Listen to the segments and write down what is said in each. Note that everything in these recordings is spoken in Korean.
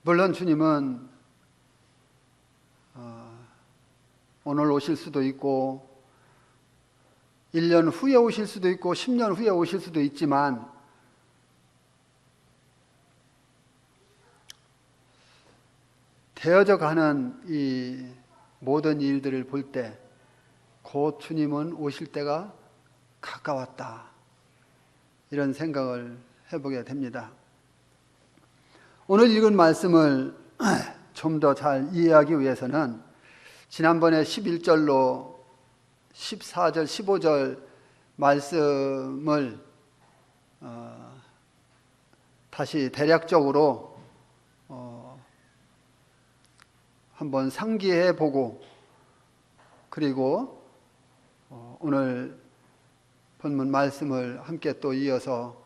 물론 주님은 오늘 오실 수도 있고 1년 후에 오실 수도 있고 10년 후에 오실 수도 있지만 되어져 가는 이 모든 일들을 볼 때 곧 주님은 오실 때가 가까웠다, 이런 생각을 해보게 됩니다. 오늘 읽은 말씀을 좀 더 잘 이해하기 위해서는 지난번에 11절로 14절, 15절 말씀을 다시 대략적으로 한번 상기해 보고, 그리고 오늘 본문 말씀을 함께 또 이어서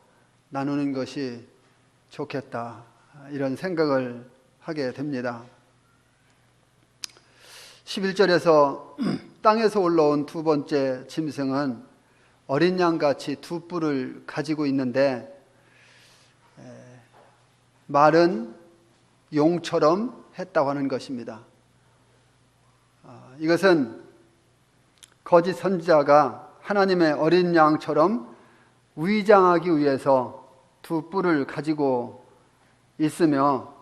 나누는 것이 좋겠다, 이런 생각을 하게 됩니다. 11절에서 땅에서 올라온 두 번째 짐승은 어린 양같이 두 뿔을 가지고 있는데 말은 용처럼 했다고 하는 것입니다. 이것은 거짓 선지자가 하나님의 어린 양처럼 위장하기 위해서 두 뿔을 가지고 있으며,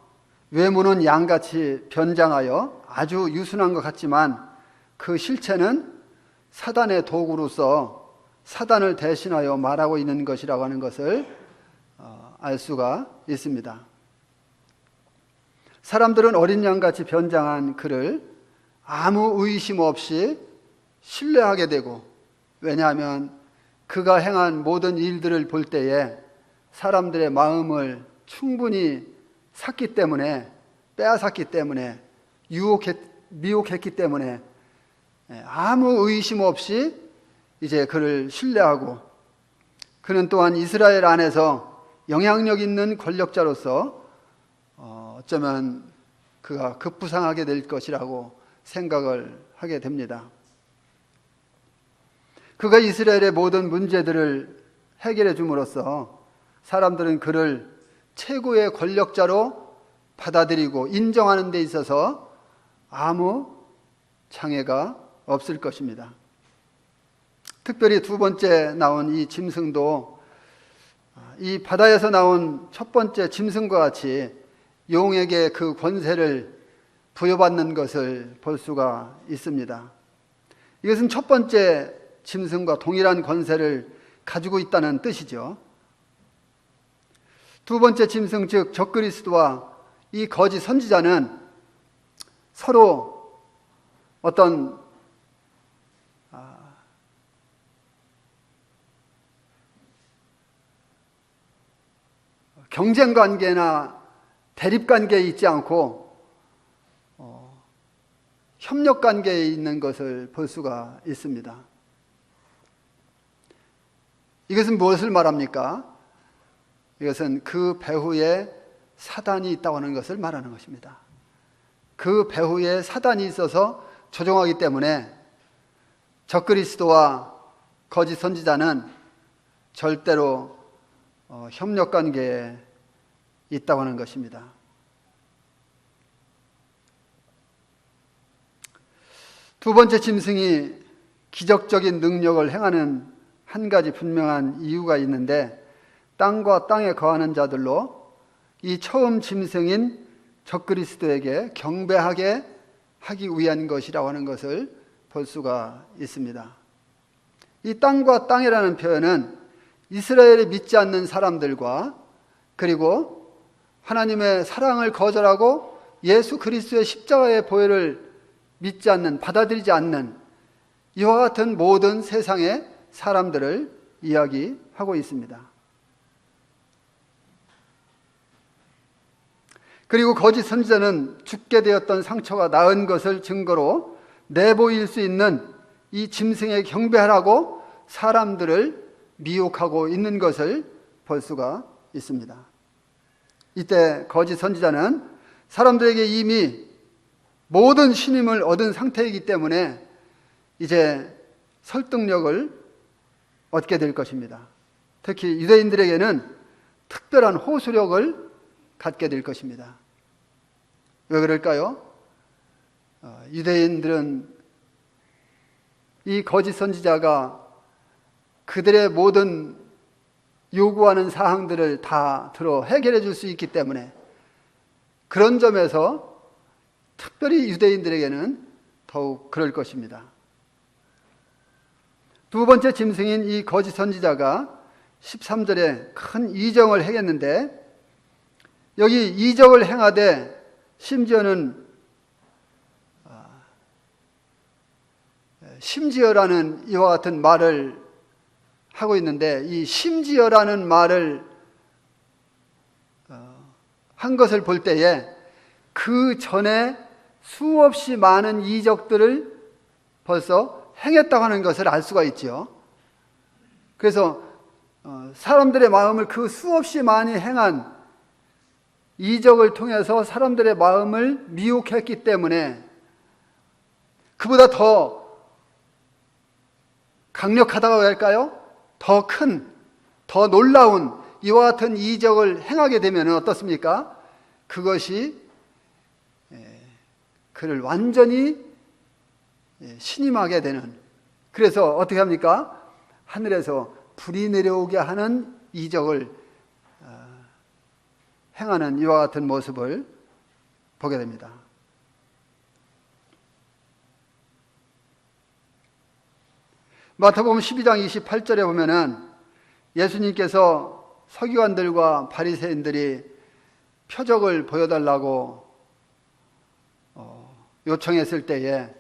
외모는 양같이 변장하여 아주 유순한 것 같지만 그 실체는 사단의 도구로서 사단을 대신하여 말하고 있는 것이라고 하는 것을 알 수가 있습니다. 사람들은 어린 양같이 변장한 그를 아무 의심 없이 신뢰하게 되고, 왜냐하면 그가 행한 모든 일들을 볼 때에 사람들의 마음을 충분히 샀기 때문에, 빼앗았기 때문에, 미혹했기 때문에 아무 의심 없이 이제 그를 신뢰하고, 그는 또한 이스라엘 안에서 영향력 있는 권력자로서 어쩌면 그가 급부상하게 될 것이라고 생각을 하게 됩니다. 그가 이스라엘의 모든 문제들을 해결해 줌으로써 사람들은 그를 최고의 권력자로 받아들이고 인정하는 데 있어서 아무 장애가 없을 것입니다. 특별히 두 번째 나온 이 짐승도 이 바다에서 나온 첫 번째 짐승과 같이 용에게 그 권세를 부여받는 것을 볼 수가 있습니다. 이것은 첫 번째 짐승과 동일한 권세를 가지고 있다는 뜻이죠. 두 번째 짐승, 즉 적그리스도와 이 거짓 선지자는 서로 어떤 경쟁관계나 대립관계에 있지 않고 협력관계에 있는 것을 볼 수가 있습니다. 이것은 무엇을 말합니까? 이것은 그 배후에 사단이 있다고 하는 것을 말하는 것입니다. 그 배후에 사단이 있어서 조종하기 때문에 적그리스도와 거짓 선지자는 절대로 협력관계에 있다고 하는 것입니다. 두 번째 짐승이 기적적인 능력을 행하는 한 가지 분명한 이유가 있는데, 땅과 땅에 거하는 자들로 이 처음 짐승인 적그리스도에게 경배하게 하기 위한 것이라고 하는 것을 볼 수가 있습니다. 이 땅과 땅이라는 표현은 이스라엘을 믿지 않는 사람들과, 그리고 하나님의 사랑을 거절하고 예수 그리스도의 십자가의 보혈을 믿지 않는, 받아들이지 않는 이와 같은 모든 세상의 사람들을 이야기하고 있습니다. 그리고 거짓 선지자는 죽게 되었던 상처가 나은 것을 증거로 내보일 수 있는 이 짐승에 경배하라고 사람들을 미혹하고 있는 것을 볼 수가 있습니다. 이때 거짓 선지자는 사람들에게 이미 모든 신임을 얻은 상태이기 때문에 이제 설득력을 얻게 될 것입니다. 특히 유대인들에게는 특별한 호소력을 갖게 될 것입니다. 왜 그럴까요? 유대인들은 이 거짓 선지자가 그들의 모든 요구하는 사항들을 다 들어 해결해 줄 수 있기 때문에 그런 점에서 특별히 유대인들에게는 더욱 그럴 것입니다. 두 번째 짐승인 이 거짓 선지자가 13절에 큰 이적을 행했는데, 여기 이적을 행하되 심지어는 심지어라는 이와 같은 말을 하고 있는데, 이 심지어라는 말을 한 것을 볼 때에 그 전에 수없이 많은 이적들을 벌써 행했다고 하는 것을 알 수가 있죠. 그래서 사람들의 마음을 그 수없이 많이 행한 이적을 통해서 사람들의 마음을 미혹했기 때문에 그보다 더 강력하다고 할까요? 더 큰, 더 놀라운 이와 같은 이적을 행하게 되면 어떻습니까? 그것이 그를 완전히 신임하게 되는, 그래서 어떻게 합니까? 하늘에서 불이 내려오게 하는 이적을 행하는 이와 같은 모습을 보게 됩니다. 마태복음 12장 28절에 보면은 예수님께서 서기관들과 바리새인들이 표적을 보여달라고 요청했을 때에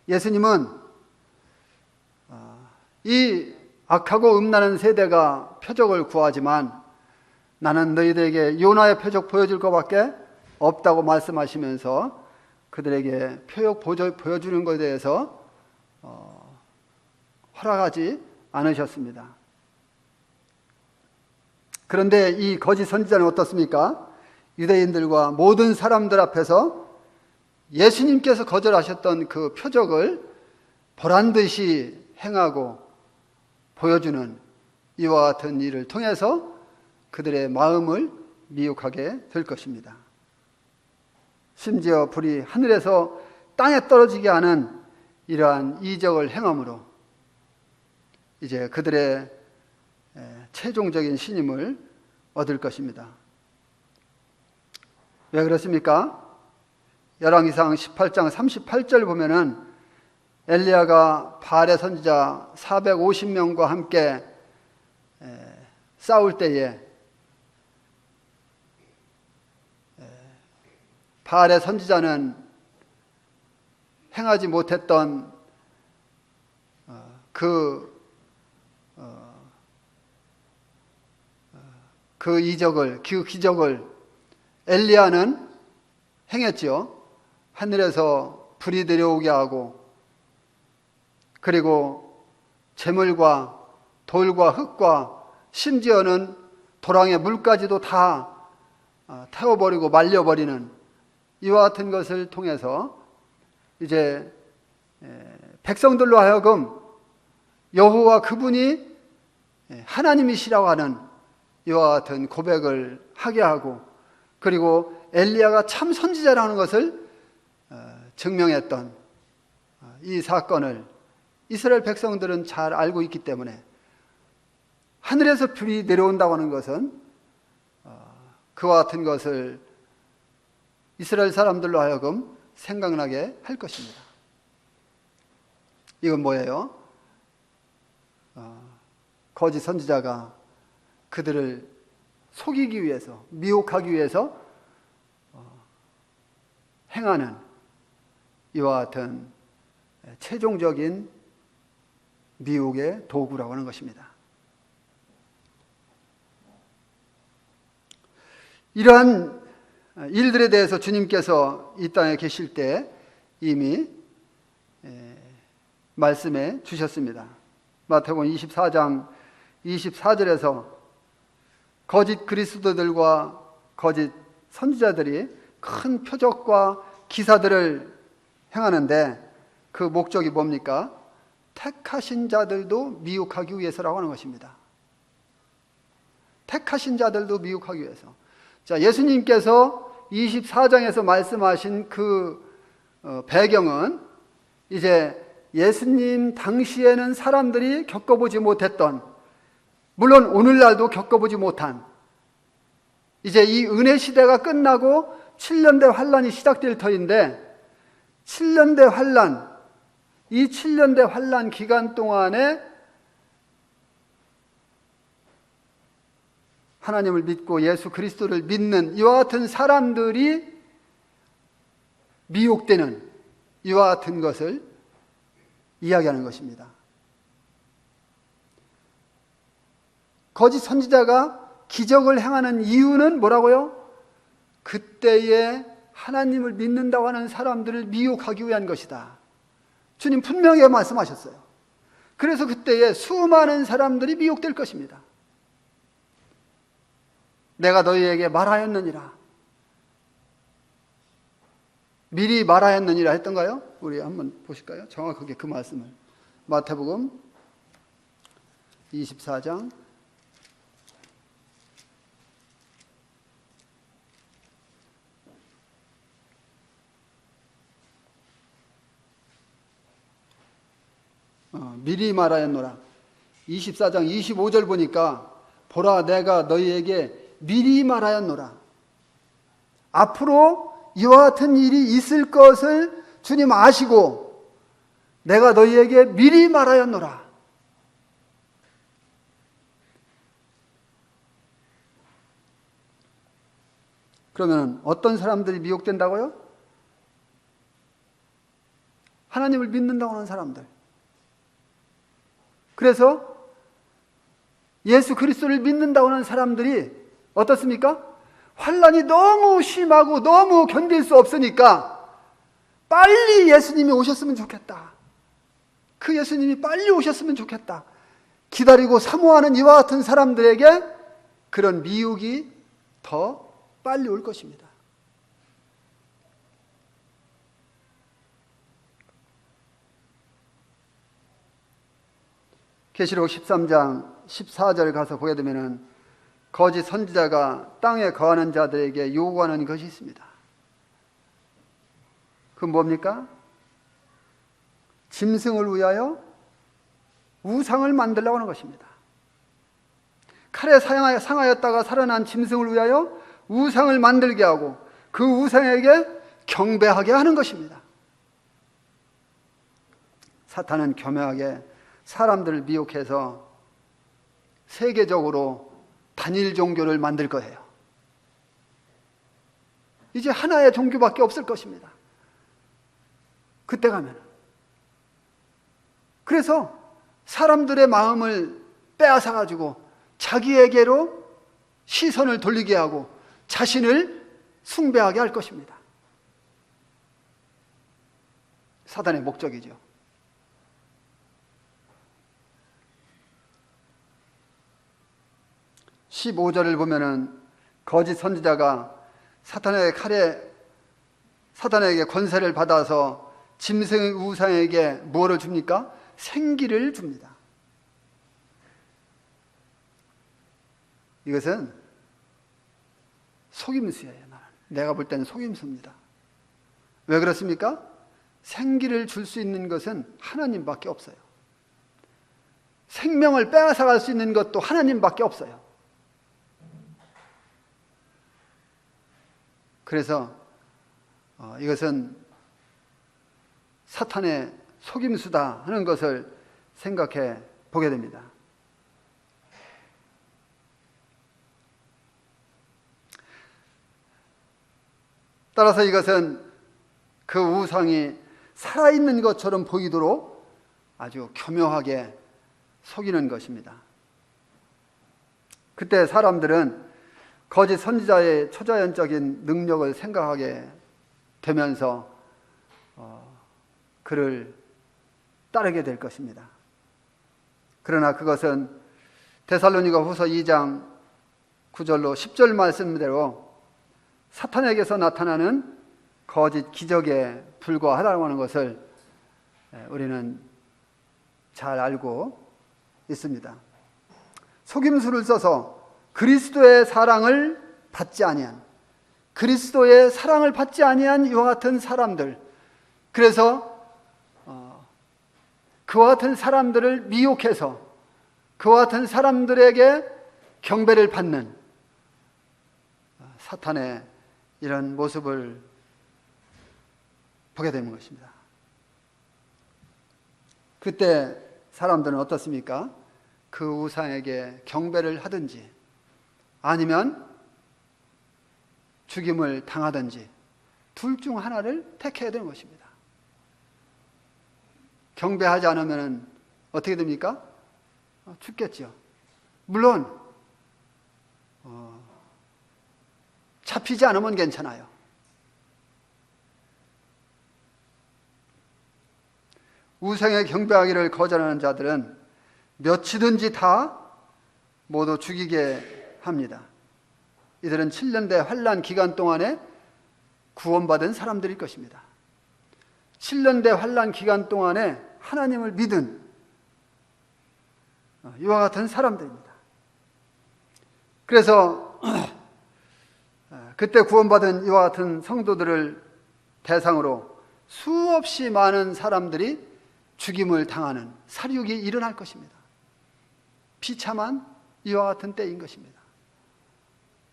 예수님은 이 악하고 음란한 세대가 표적을 구하지만 나는 너희들에게 요나의 표적 보여줄 것밖에 없다고 말씀하시면서 그들에게 표적 보여주는 것에 대해서 허락하지 않으셨습니다. 그런데 이 거짓 선지자는 어떻습니까? 유대인들과 모든 사람들 앞에서 예수님께서 거절하셨던 그 표적을 보란듯이 행하고 보여주는 이와 같은 일을 통해서 그들의 마음을 미혹하게 될 것입니다. 심지어 불이 하늘에서 땅에 떨어지게 하는 이러한 이적을 행함으로 이제 그들의 최종적인 신임을 얻을 것입니다. 왜 그렇습니까? 열왕기상 18장 38절 보면은 엘리야가 바알의 선지자 450명과 함께 싸울 때에 바알의 선지자는 행하지 못했던 그 이적을, 그 기적을 엘리야는 행했지요. 하늘에서 불이 내려오게 하고, 그리고 재물과 돌과 흙과 심지어는 도랑의 물까지도 다 태워버리고 말려버리는 이와 같은 것을 통해서 이제 백성들로 하여금 여호와 그분이 하나님이시라고 하는 이와 같은 고백을 하게 하고, 그리고 엘리야가 참 선지자라는 것을 증명했던 이 사건을 이스라엘 백성들은 잘 알고 있기 때문에 하늘에서 불이 내려온다고 하는 것은 그와 같은 것을 이스라엘 사람들로 하여금 생각나게 할 것입니다. 이건 뭐예요? 거짓 선지자가 그들을 속이기 위해서, 미혹하기 위해서 행하는 이와 같은 최종적인 미혹의 도구라고 하는 것입니다. 이러한 일들에 대해서 주님께서 이 땅에 계실 때 이미 말씀해 주셨습니다. 마태복음 24장 24절에서 거짓 그리스도들과 거짓 선지자들이 큰 표적과 기사들을 행하는데 그 목적이 뭡니까? 택하신 자들도 미혹하기 위해서라고 하는 것입니다. 택하신 자들도 미혹하기 위해서. 자, 예수님께서 24장에서 말씀하신 그 배경은 이제 예수님 당시에는 사람들이 겪어보지 못했던, 물론 오늘날도 겪어보지 못한, 이제 이 은혜 시대가 끝나고 7년대 환란이 시작될 터인데, 7년대 환란, 이 7년대 환란 기간 동안에 하나님을 믿고 예수 그리스도를 믿는 이와 같은 사람들이 미혹되는 이와 같은 것을 이야기하는 것입니다. 거짓 선지자가 기적을 행하는 이유는 뭐라고요? 그때에 하나님을 믿는다고 하는 사람들을 미혹하기 위한 것이다. 주님 분명히 말씀하셨어요. 그래서 그때에 수많은 사람들이 미혹될 것입니다. 내가 너희에게 말하였느니라. 미리 말하였느니라 했던가요? 우리 한번 보실까요? 정확하게 그 말씀을. 마태복음 24장 '미리 말하였노라. 24장 25절 보니까 보라 내가 너희에게 미리 말하였노라. 앞으로 이와 같은 일이 있을 것을 주님 아시고 내가 너희에게 미리 말하였노라. 그러면 어떤 사람들이 미혹된다고요? 하나님을 믿는다고 하는 사람들. 그래서 예수 그리스도를 믿는다고 하는 사람들이 어떻습니까? 환란이 너무 심하고 너무 견딜 수 없으니까 빨리 예수님이 오셨으면 좋겠다. 그 예수님이 빨리 오셨으면 좋겠다. 기다리고 사모하는 이와 같은 사람들에게 그런 미혹이 더 빨리 올 것입니다. 계시록 13장 14절 가서 보게 되면은 거짓 선지자가 땅에 거하는 자들에게 요구하는 것이 있습니다. 그건 뭡니까? 짐승을 위하여 우상을 만들려고 하는 것입니다. 칼에 상하였다가 살아난 짐승을 위하여 우상을 만들게 하고 그 우상에게 경배하게 하는 것입니다. 사탄은 교묘하게 사람들을 미혹해서 세계적으로 단일 종교를 만들 거예요. 이제 하나의 종교밖에 없을 것입니다. 그때 가면. 그래서 사람들의 마음을 빼앗아가지고 자기에게로 시선을 돌리게 하고 자신을 숭배하게 할 것입니다. 사단의 목적이죠. (15절을) 보면은 거짓 선지자가 사탄에게 권세를 받아서 짐승의 우상에게 무엇을 줍니까? 생기를 줍니다. 이것은 속임수예요. 내가 볼 때는 속임수입니다. 왜 그렇습니까? 생기를 줄 수 있는 것은 하나님밖에 없어요. 생명을 빼앗아갈 수 있는 것도 하나님밖에 없어요. 그래서 이것은 사탄의 속임수다 하는 것을 생각해 보게 됩니다. 따라서 이것은 그 우상이 살아있는 것처럼 보이도록 아주 교묘하게 속이는 것입니다. 그때 사람들은 거짓 선지자의 초자연적인 능력을 생각하게 되면서 그를 따르게 될 것입니다. 그러나 그것은 데살로니가 후서 2장 9절로 10절 말씀대로 사탄에게서 나타나는 거짓 기적에 불과하다고 하는 것을 우리는 잘 알고 있습니다. 속임수를 써서 그리스도의 사랑을 받지 아니한, 그리스도의 사랑을 받지 아니한 이와 같은 사람들, 그래서 그와 같은 사람들을 미혹해서 그와 같은 사람들에게 경배를 받는 사탄의 이런 모습을 보게 되는 것입니다. 그때 사람들은 어떻습니까? 그 우상에게 경배를 하든지 아니면 죽임을 당하든지 둘 중 하나를 택해야 되는 것입니다. 경배하지 않으면 어떻게 됩니까? 죽겠죠. 물론 잡히지 않으면 괜찮아요. 우상에 경배하기를 거절하는 자들은 몇이든지 다 모두 죽이게 합니다. 이들은 7년대 환란 기간 동안에 구원받은 사람들일 것입니다. 7년대 환란 기간 동안에 하나님을 믿은 이와 같은 사람들입니다. 그래서 그때 구원받은 이와 같은 성도들을 대상으로 수없이 많은 사람들이 죽임을 당하는 살육이 일어날 것입니다. 비참한 이와 같은 때인 것입니다.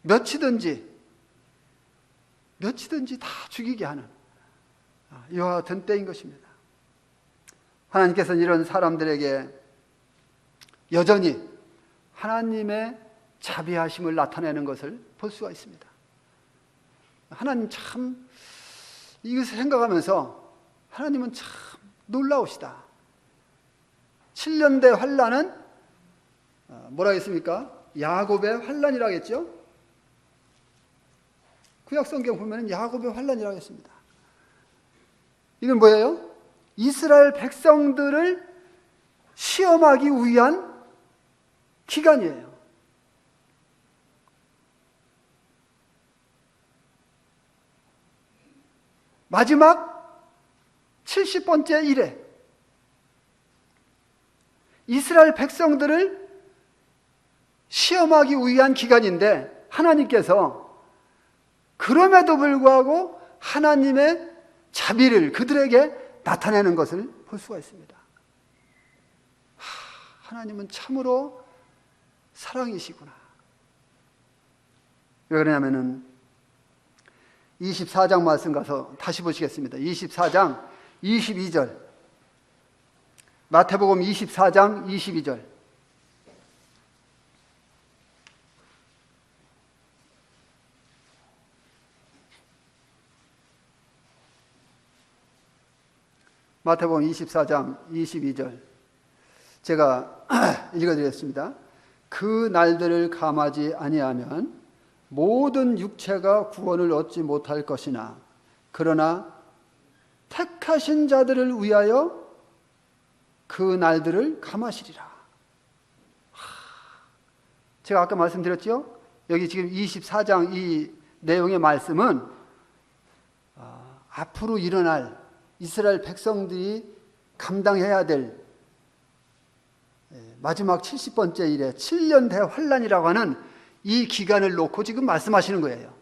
몇이든지 다 죽이게 하는 이와 같은 때인 것입니다. 하나님께서는 이런 사람들에게 여전히 하나님의 자비하심을 나타내는 것을 볼 수가 있습니다. 하나님 참, 이것을 생각하면서 하나님은 참 놀라우시다. 7년대 환란은 뭐라 했습니까? 야곱의 환란이라고 했죠? 구약성경 보면 야곱의 환란이라고 했습니다. 이건 뭐예요? 이스라엘 백성들을 시험하기 위한 기간이에요. 마지막 70번째 일에 이스라엘 백성들을 시험하기 위한 기간인데 하나님께서 그럼에도 불구하고 하나님의 자비를 그들에게 나타내는 것을 볼 수가 있습니다. 하나님은 참으로 사랑이시구나. 왜 그러냐면은 24장 말씀 가서 다시 보시겠습니다. 24장 22절. 마태복음 24장 22절. 마태복음 24장 22절. 제가 읽어드리겠습니다. 그 날들을 감하지 아니하면 모든 육체가 구원을 얻지 못할 것이나 그러나 택하신 자들을 위하여 그 날들을 감하시리라. 제가 아까 말씀드렸죠? 여기 지금 24장 이 내용의 말씀은 앞으로 일어날 이스라엘 백성들이 감당해야 될 마지막 70번째 일에 7년 대환란이라고 하는 이 기간을 놓고 지금 말씀하시는 거예요.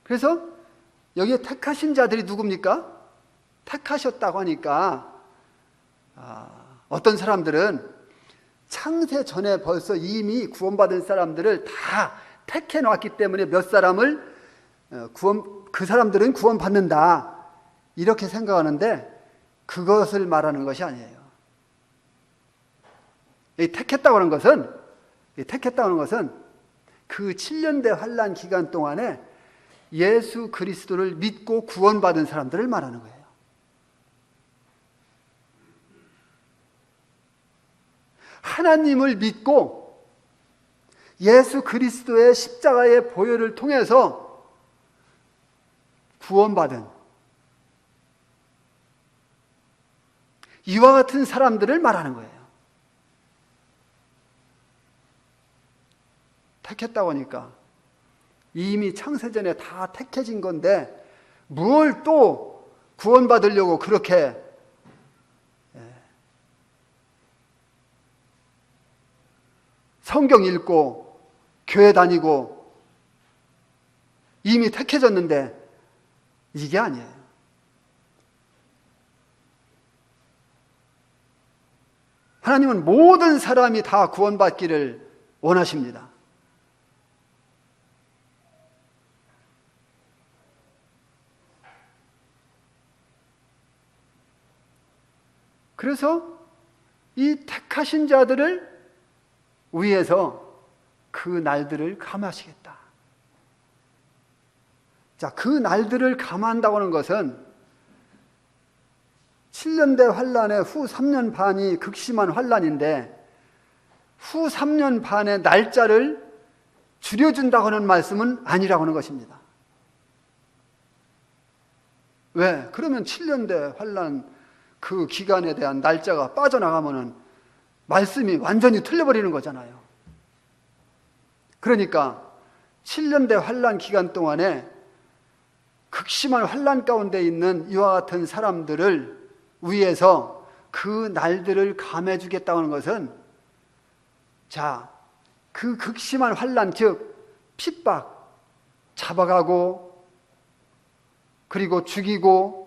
그래서 여기에 택하신 자들이 누굽니까? 택하셨다고 하니까 어떤 사람들은 창세 전에 벌써 이미 구원받은 사람들을 다 택해 놨기 때문에 몇 사람을 그 사람들은 구원받는다 이렇게 생각하는데 그것을 말하는 것이 아니에요. 이 택했다고 하는 것은 그 7년대 환란 기간 동안에 예수 그리스도를 믿고 구원받은 사람들을 말하는 거예요. 하나님을 믿고 예수 그리스도의 십자가의 보혈을 통해서 구원받은 이와 같은 사람들을 말하는 거예요. 택했다고 하니까 이미 창세전에 다 택해진 건데 뭘 또 구원받으려고 그렇게 성경 읽고 교회 다니고 이미 택해졌는데 이게 아니에요. 하나님은 모든 사람이 다 구원받기를 원하십니다. 그래서 이 택하신 자들을 위해서 그 날들을 감하시겠다. 자, 그 날들을 감한다고 하는 것은 7년대 환란의 후 3년 반이 극심한 환란인데 후 3년 반의 날짜를 줄여준다고 하는 말씀은 아니라고 하는 것입니다. 왜? 그러면 7년대 환란 그 기간에 대한 날짜가 빠져나가면은 말씀이 완전히 틀려버리는 거잖아요. 그러니까 7년대 환란 기간 동안에 극심한 환란 가운데 있는 이와 같은 사람들을 위해서 그 날들을 감해 주겠다고 하는 것은, 자, 그 극심한 환란, 즉 핍박, 잡아가고 그리고 죽이고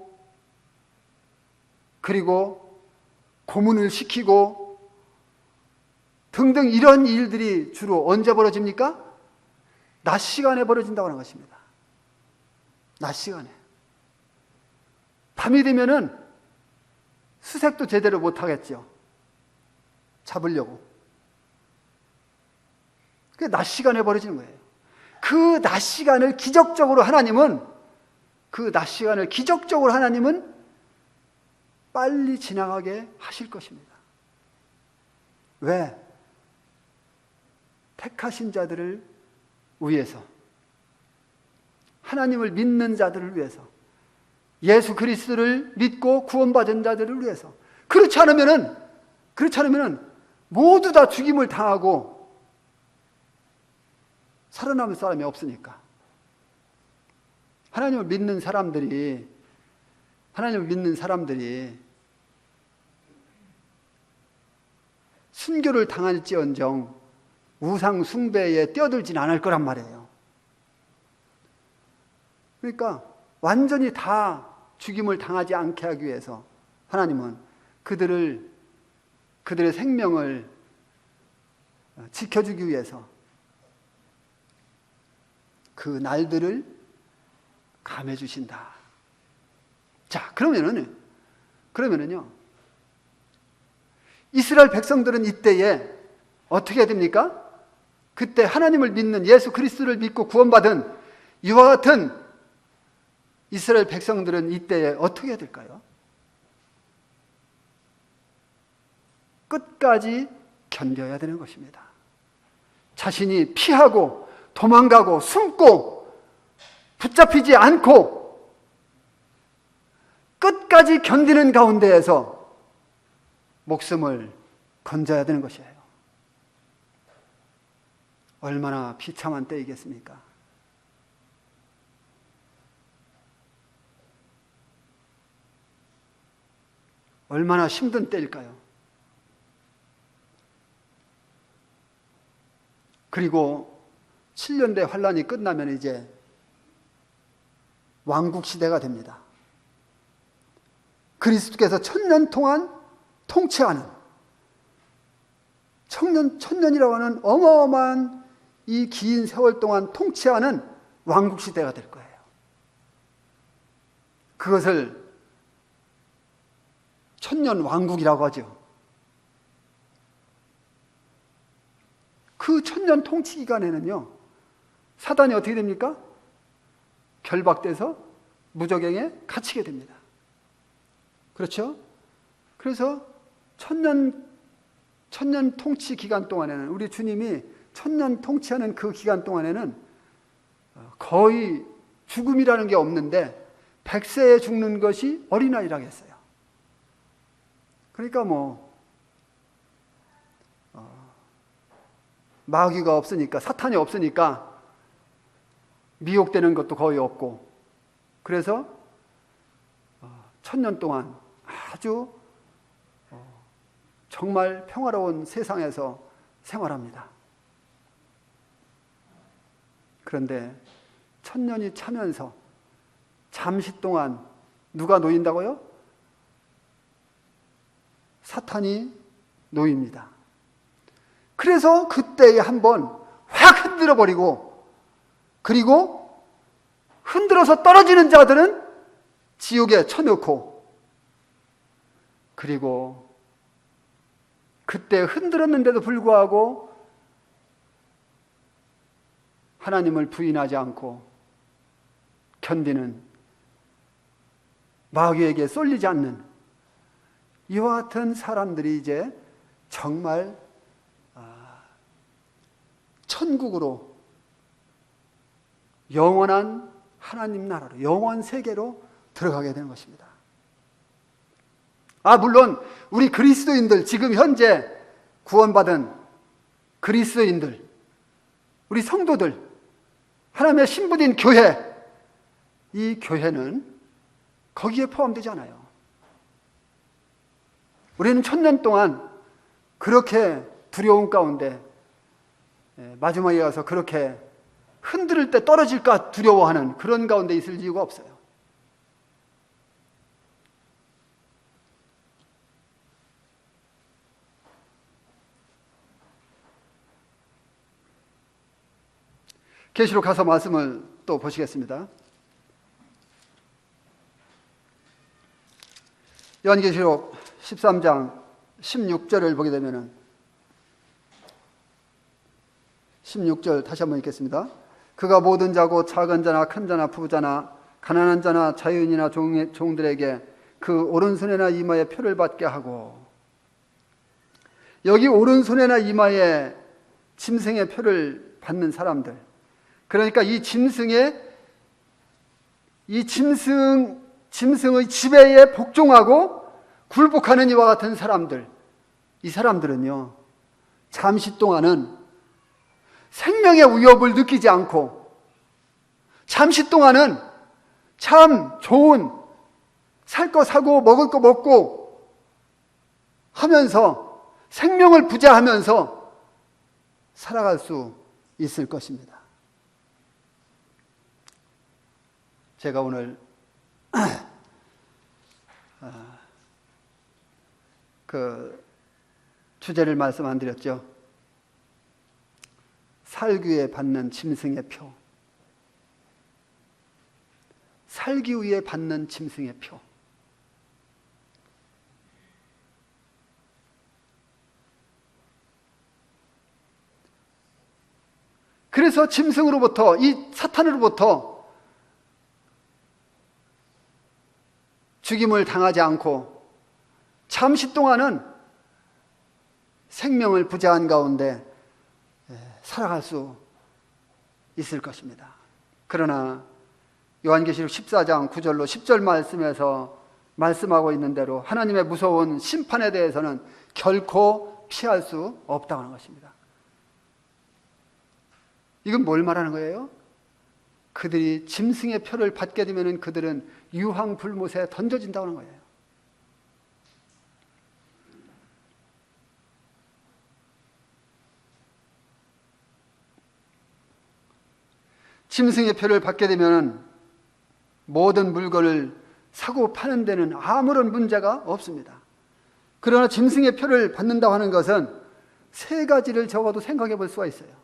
그리고 고문을 시키고 등등 이런 일들이 주로 언제 벌어집니까? 낮 시간에 벌어진다고 하는 것입니다. 낮 시간에. 밤이 되면은 수색도 제대로 못 하겠죠. 잡으려고. 그게 낮 시간에 벌어지는 거예요. 그 낮 시간을 기적적으로 하나님은 빨리 지나가게 하실 것입니다. 왜? 택하신 자들을 위해서, 하나님을 믿는 자들을 위해서, 예수 그리스도를 믿고 구원받은 자들을 위해서. 그렇지 않으면은 모두 다 죽임을 당하고 살아남을 사람이 없으니까. 하나님을 믿는 사람들이 순교를 당할지언정 우상 숭배에 뛰어들진 않을 거란 말이에요. 그러니까 완전히 다 죽임을 당하지 않게 하기 위해서 하나님은 그들의 생명을 지켜주기 위해서 그 날들을 감해 주신다. 자, 그러면은요, 이스라엘 백성들은 이때에 어떻게 해야 됩니까? 그때 하나님을 믿는, 예수 그리스도를 믿고 구원받은 이와 같은 이스라엘 백성들은 이때에 어떻게 해야 될까요? 끝까지 견뎌야 되는 것입니다. 자신이 피하고 도망가고 숨고 붙잡히지 않고 끝까지 견디는 가운데에서 목숨을 건져야 되는 것이에요. 얼마나 비참한 때이겠습니까? 얼마나 힘든 때일까요? 그리고 7년대 환란이 끝나면 이제 왕국시대가 됩니다. 그리스도께서 1000년 동안 통치하는, 천년이라고 하는 어마어마한 이 긴 세월 동안 통치하는 왕국시대가 될 거예요. 그것을 천년 왕국이라고 하죠. 그 천년 통치 기간에는요, 사단이 어떻게 됩니까? 결박돼서 무저갱에 갇히게 됩니다. 그렇죠? 그래서 천년 통치 기간 동안에는, 우리 주님이 천년 통치하는 그 기간 동안에는 거의 죽음이라는 게 없는데 100세에 죽는 것이 어린아이라고 했어요. 그러니까 마귀가 없으니까, 사탄이 없으니까 미혹되는 것도 거의 없고, 그래서 1000년 동안 아주 정말 평화로운 세상에서 생활합니다. 그런데 천년이 차면서 잠시 동안 누가 놓인다고요? 사탄이 놓입니다. 그래서 그때에 한번 확 흔들어 버리고, 그리고 흔들어서 떨어지는 자들은 지옥에 쳐넣고, 그리고 그때 흔들었는데도 불구하고 하나님을 부인하지 않고 견디는, 마귀에게 쏠리지 않는 이와 같은 사람들이 이제 정말 천국으로, 영원한 하나님 나라로, 영원 세계로 들어가게 되는 것입니다. 물론 우리 그리스도인들, 지금 현재 구원받은 그리스도인들, 우리 성도들, 하나님의 신부인 교회, 이 교회는 거기에 포함되지 않아요. 우리는 천년 동안 그렇게 두려움 가운데, 마지막에 가서 그렇게 흔들을 때 떨어질까 두려워하는 그런 가운데 있을 이유가 없어요. 계시록 가서 말씀을 또 보시겠습니다. 요한계시록 13장 16절을 보게 되면은, 16절 다시 한번 읽겠습니다. 그가 모든 자고 작은 자나 큰 자나 부자나 가난한 자나 자유인이나 종들에게 그 오른손에나 이마에 표를 받게 하고, 여기 오른손에나 이마에 짐승의 표를 받는 사람들, 그러니까 이 짐승의 지배에 복종하고 굴복하는 이와 같은 사람들, 이 사람들은요, 잠시 동안은 생명의 위협을 느끼지 않고, 잠시 동안은 참 좋은, 살 거 사고 먹을 거 먹고 하면서 생명을 부자하면서 살아갈 수 있을 것입니다. 제가 오늘 그 주제를 말씀 안 드렸죠. 살기 위해 받는 짐승의 표. 살기 위해 받는 짐승의 표. 그래서 짐승으로부터, 이 사탄으로부터 죽임을 당하지 않고 잠시 동안은 생명을 부자한 가운데 살아갈 수 있을 것입니다. 그러나 요한계시록 14장 9절로 10절 말씀에서 말씀하고 있는 대로 하나님의 무서운 심판에 대해서는 결코 피할 수 없다고 하는 것입니다. 이건 뭘 말하는 거예요? 그들이 짐승의 표를 받게 되면 그들은 유황불못에 던져진다고 하는 거예요. 짐승의 표를 받게 되면 모든 물건을 사고 파는 데는 아무런 문제가 없습니다. 그러나 짐승의 표를 받는다고 하는 것은 세 가지를 적어도 생각해 볼 수가 있어요.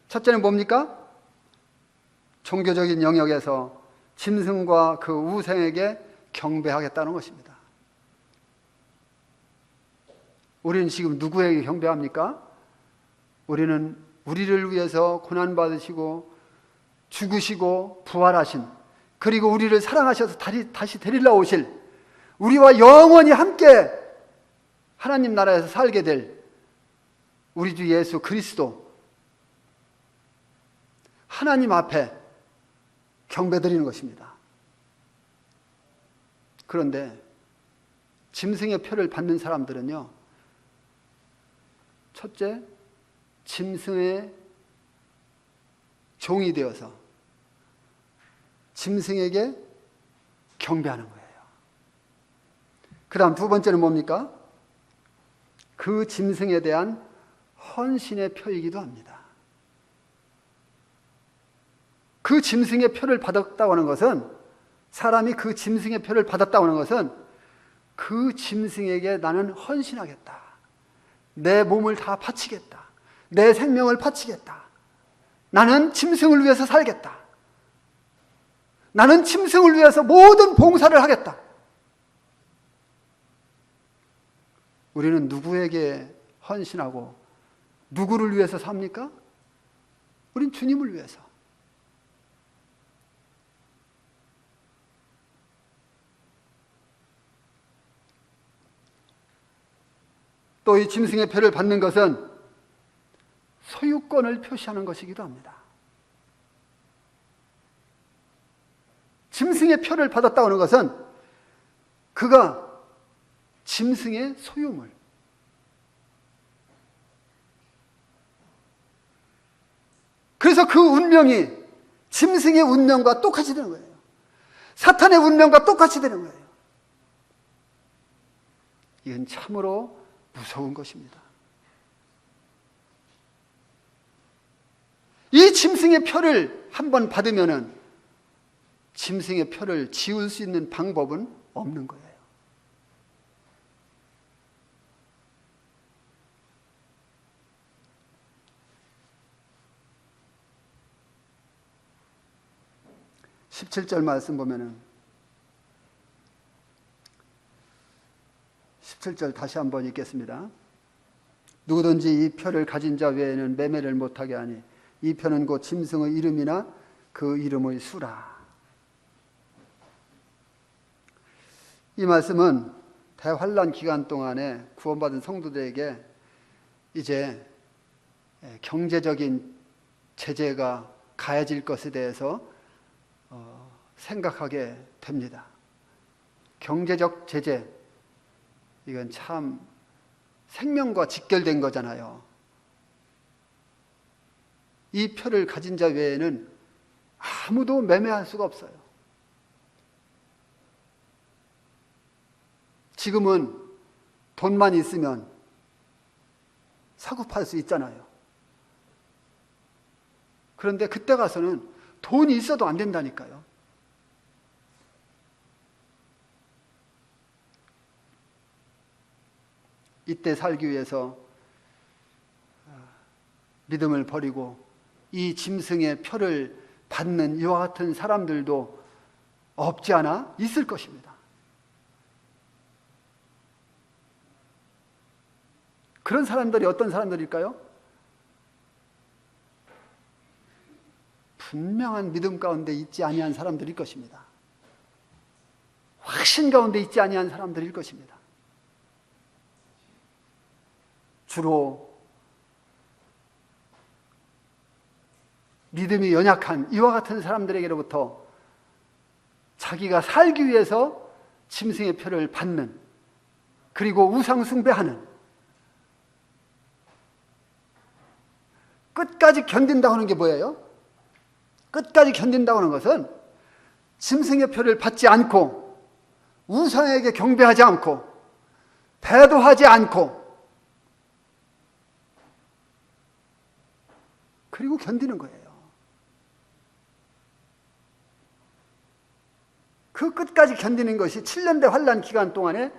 첫째는 뭡니까? 종교적인 영역에서 짐승과 그 우생에게 경배하겠다는 것입니다. 우리는 지금 누구에게 경배합니까? 우리는 우리를 위해서 고난받으시고 죽으시고 부활하신, 그리고 우리를 사랑하셔서 다시 데리러 오실, 우리와 영원히 함께 하나님 나라에서 살게 될 우리 주 예수 그리스도, 하나님 앞에 경배드리는 것입니다. 그런데 짐승의 표를 받는 사람들은요, 첫째, 짐승의 종이 되어서 짐승에게 경배하는 거예요. 그 다음 두 번째는 뭡니까? 그 짐승에 대한 헌신의 표이기도 합니다. 그 짐승의 표를 받았다고 하는 것은, 사람이 그 짐승의 표를 받았다고 하는 것은 그 짐승에게 나는 헌신하겠다, 내 몸을 다 바치겠다, 내 생명을 바치겠다, 나는 짐승을 위해서 살겠다, 나는 짐승을 위해서 모든 봉사를 하겠다. 우리는 누구에게 헌신하고 누구를 위해서 삽니까? 우린 주님을 위해서. 또 이 짐승의 표를 받는 것은 소유권을 표시하는 것이기도 합니다. 짐승의 표를 받았다고 하는 것은 그가 짐승의 소유물, 그래서 그 운명이 짐승의 운명과 똑같이 되는 거예요. 사탄의 운명과 똑같이 되는 거예요. 이건 참으로 무서운 것입니다. 이 짐승의 표를 한번 받으면은 짐승의 표를 지울 수 있는 방법은 없는 거예요. (17절) 말씀 보면은, 17절 다시 한번 읽겠습니다. 누구든지 이 표를 가진 자 외에는 매매를 못하게 하니 이 표는 곧 짐승의 이름이나 그 이름의 수라. 이 말씀은 대환란 기간 동안에 구원받은 성도들에게 이제 경제적인 제재가 가해질 것에 대해서 생각하게 됩니다. 경제적 제재, 이건 참 생명과 직결된 거잖아요. 이 표를 가진 자 외에는 아무도 매매할 수가 없어요. 지금은 돈만 있으면 사고 팔 수 있잖아요. 그런데 그때 가서는 돈이 있어도 안 된다니까요. 이때 살기 위해서 믿음을 버리고 이 짐승의 표를 받는 이와 같은 사람들도 없지 않아 있을 것입니다. 그런 사람들이 어떤 사람들일까요? 분명한 믿음 가운데 있지 아니한 사람들일 것입니다. 확신 가운데 있지 아니한 사람들일 것입니다. 주로 믿음이 연약한 이와 같은 사람들에게로부터 자기가 살기 위해서 짐승의 표를 받는, 그리고 우상 숭배하는, 끝까지 견딘다고 하는 게 뭐예요? 끝까지 견딘다고 하는 것은 짐승의 표를 받지 않고 우상에게 경배하지 않고 배도하지 않고 그리고 견디는 거예요. 그 끝까지 견디는 것이 7년대 환란 기간 동안에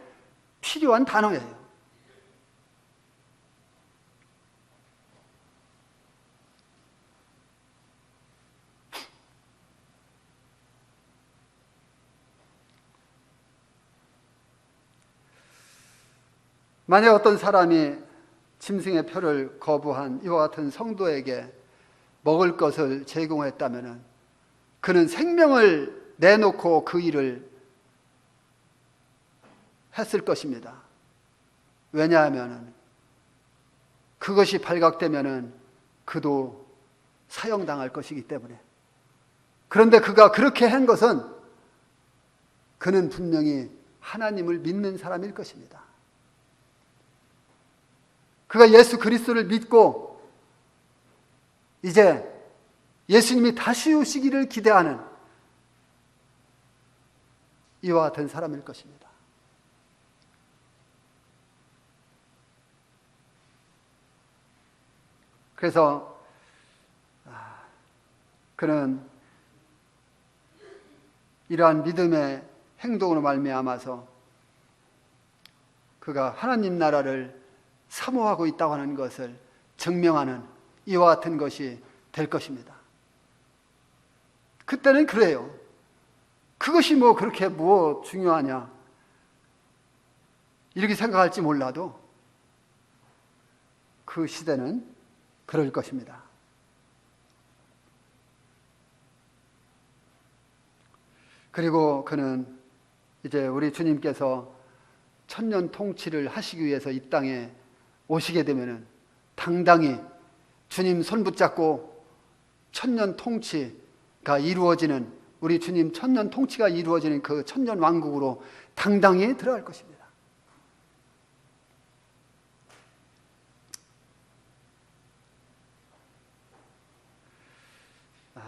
필요한 단어예요. 만약 어떤 사람이 짐승의 표를 거부한 이와 같은 성도에게 먹을 것을 제공했다면 그는 생명을 내놓고 그 일을 했을 것입니다. 왜냐하면 그것이 발각되면 그도 사형당할 것이기 때문에. 그런데 그가 그렇게 한 것은 그는 분명히 하나님을 믿는 사람일 것입니다. 그가 예수 그리스도를 믿고 이제 예수님이 다시 오시기를 기대하는 이와 같은 사람일 것입니다. 그래서 그는 이러한 믿음의 행동으로 말미암아서 그가 하나님 나라를 사모하고 있다고 하는 것을 증명하는 이와 같은 것이 될 것입니다. 그때는 그래요. 그것이 뭐 그렇게 뭐 중요하냐 이렇게 생각할지 몰라도 그 시대는 그럴 것입니다. 그리고 그는 이제 우리 주님께서 천년 통치를 하시기 위해서 이 땅에 오시게 되면은 당당히 주님 손 붙잡고 천년 통치가 이루어지는, 우리 주님 천년 통치가 이루어지는 그 천년 왕국으로 당당히 들어갈 것입니다.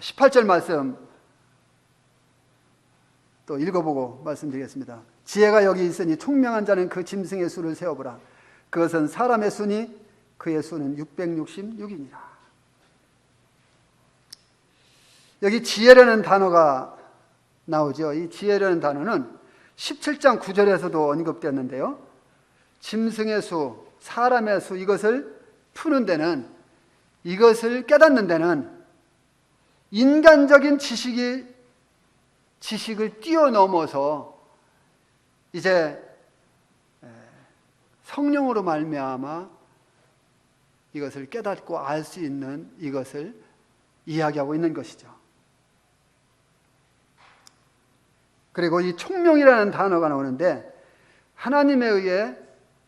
18절 말씀 또 읽어보고 말씀드리겠습니다. 지혜가 여기 있으니 총명한 자는 그 짐승의 수를 세어보라. 그것은 사람의 수니 그의 수는 666이니라. 여기 지혜라는 단어가 나오죠. 이 지혜라는 단어는 17장 9절에서도 언급되었는데요. 짐승의 수, 사람의 수, 이것을 푸는 데는, 이것을 깨닫는 데는 인간적인 지식을 뛰어넘어서 이제 성령으로 말미암아 이것을 깨닫고 알 수 있는 이것을 이야기하고 있는 것이죠. 그리고 이 총명이라는 단어가 나오는데 하나님에 의해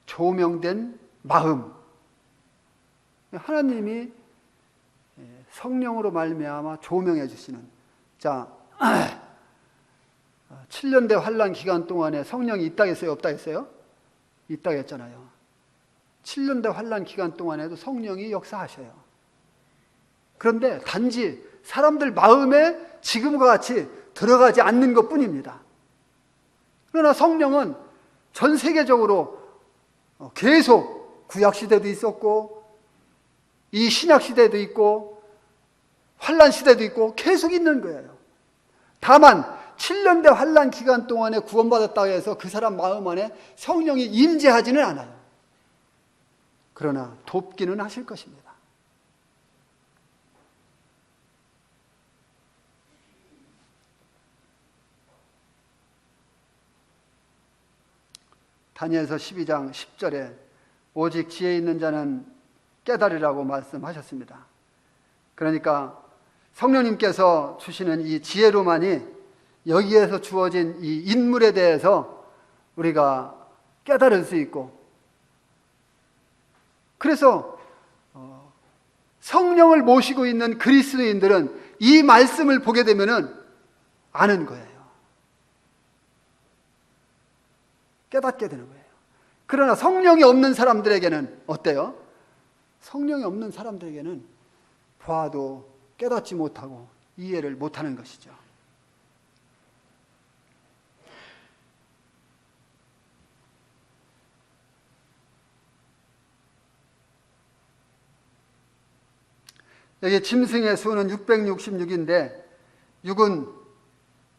조명된 마음, 하나님이 성령으로 말미암아 조명해 주시는, 자 7년대 환란 기간 동안에 성령이 있다 했어요, 없다 했어요? 있다 했잖아요. 7년대 환란 기간 동안에도 성령이 역사하셔요. 그런데 단지 사람들 마음에 지금과 같이 들어가지 않는 것뿐입니다. 그러나 성령은 전 세계적으로 계속 구약시대도 있었고 이 신약시대도 있고 환란시대도 있고 계속 있는 거예요. 다만 7년대 환란 기간 동안에 구원받았다고 해서 그 사람 마음 안에 성령이 임재하지는 않아요. 그러나 돕기는 하실 것입니다. 다니엘서 12장 10절에 오직 지혜 있는 자는 깨달으라고 말씀하셨습니다. 그러니까 성령님께서 주시는 이 지혜로만이 여기에서 주어진 이 인물에 대해서 우리가 깨달을 수 있고, 그래서 성령을 모시고 있는 그리스도인들은 이 말씀을 보게 되면은 아는 거예요. 깨닫게 되는 거예요. 그러나 성령이 없는 사람들에게는 어때요? 성령이 없는 사람들에게는 봐도 깨닫지 못하고 이해를 못하는 것이죠. 여기 짐승의 수는 666인데 6은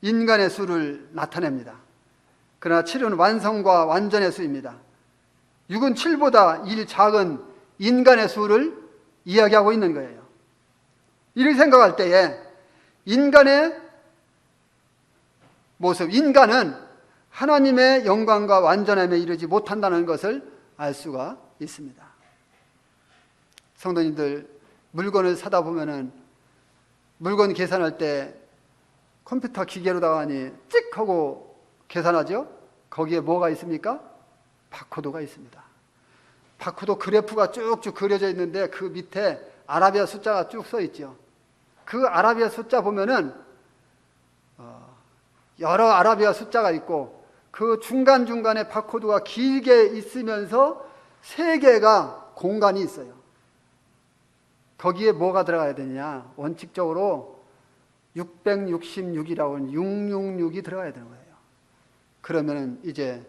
인간의 수를 나타냅니다. 그러나 7은 완성과 완전의 수입니다. 6은 7보다 1 작은 인간의 수를 이야기하고 있는 거예요. 이렇게 생각할 때에 인간의 모습, 인간은 하나님의 영광과 완전함에 이르지 못한다는 것을 알 수가 있습니다. 성도님들, 물건을 사다 보면은 물건 계산할 때 컴퓨터 기계로다가 하니 찍 하고 계산하죠? 거기에 뭐가 있습니까? 바코드가 있습니다. 바코드 그래프가 쭉쭉 그려져 있는데 그 밑에 아라비아 숫자가 쭉 써 있죠. 그 아라비아 숫자 보면은 여러 아라비아 숫자가 있고 그 중간중간에 바코드가 길게 있으면서 3개가 공간이 있어요. 거기에 뭐가 들어가야 되냐? 원칙적으로 666이라고 하는 666이 들어가야 되는 거예요. 그러면 이제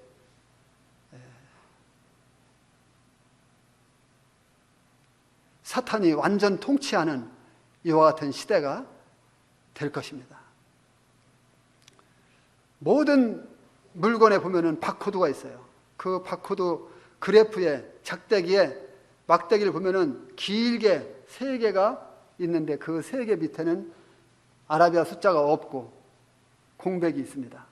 사탄이 완전 통치하는 이와 같은 시대가 될 것입니다. 모든 물건에 보면은 바코드가 있어요. 그 바코드 그래프에 작대기에 막대기를 보면은 길게 3개가 있는데 그 3개 밑에는 아라비아 숫자가 없고 공백이 있습니다.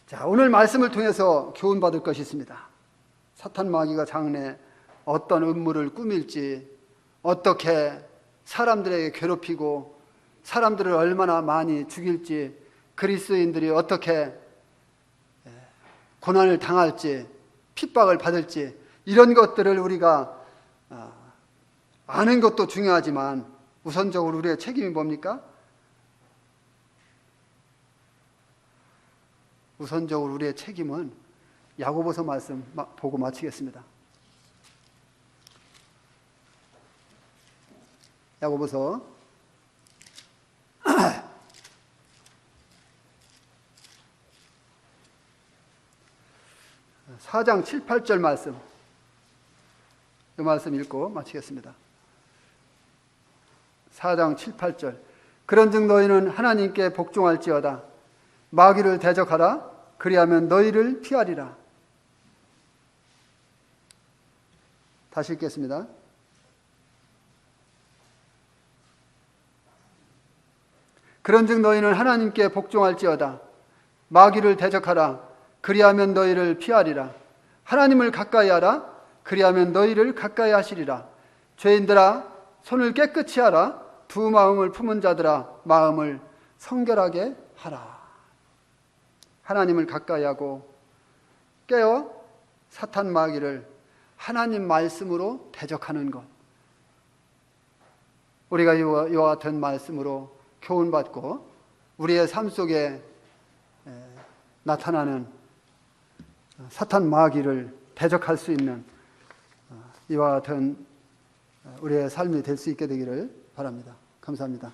자, 오늘 말씀을 통해서 교훈받을 것이 있습니다. 사탄 마귀가 장래 어떤 음모를 꾸밀지, 어떻게 사람들에게 괴롭히고 사람들을 얼마나 많이 죽일지, 그리스도인들이 어떻게 고난을 당할지, 핍박을 받을지, 이런 것들을 우리가 아는 것도 중요하지만 우선적으로 우리의 책임이 뭡니까? 우선적으로 우리의 책임은 야고보서 말씀 보고 마치겠습니다. 야고보서 4장 7, 8절 말씀, 이 말씀 읽고 마치겠습니다. 4장 7, 8절. 그런즉 너희는 하나님께 복종할지어다. 마귀를 대적하라. 그리하면 너희를 피하리라. 다시 읽겠습니다. 그런즉 너희는 하나님께 복종할지어다. 마귀를 대적하라. 그리하면 너희를 피하리라. 하나님을 가까이 하라. 그리하면 너희를 가까이 하시리라. 죄인들아, 손을 깨끗이 하라. 두 마음을 품은 자들아, 마음을 성결하게 하라. 하나님을 가까이 하고 깨어 사탄 마귀를 하나님 말씀으로 대적하는 것. 우리가 이와 같은 말씀으로 교훈받고 우리의 삶 속에 나타나는 사탄 마귀를 대적할 수 있는 이와 같은 우리의 삶이 될 수 있게 되기를 바랍니다. 감사합니다.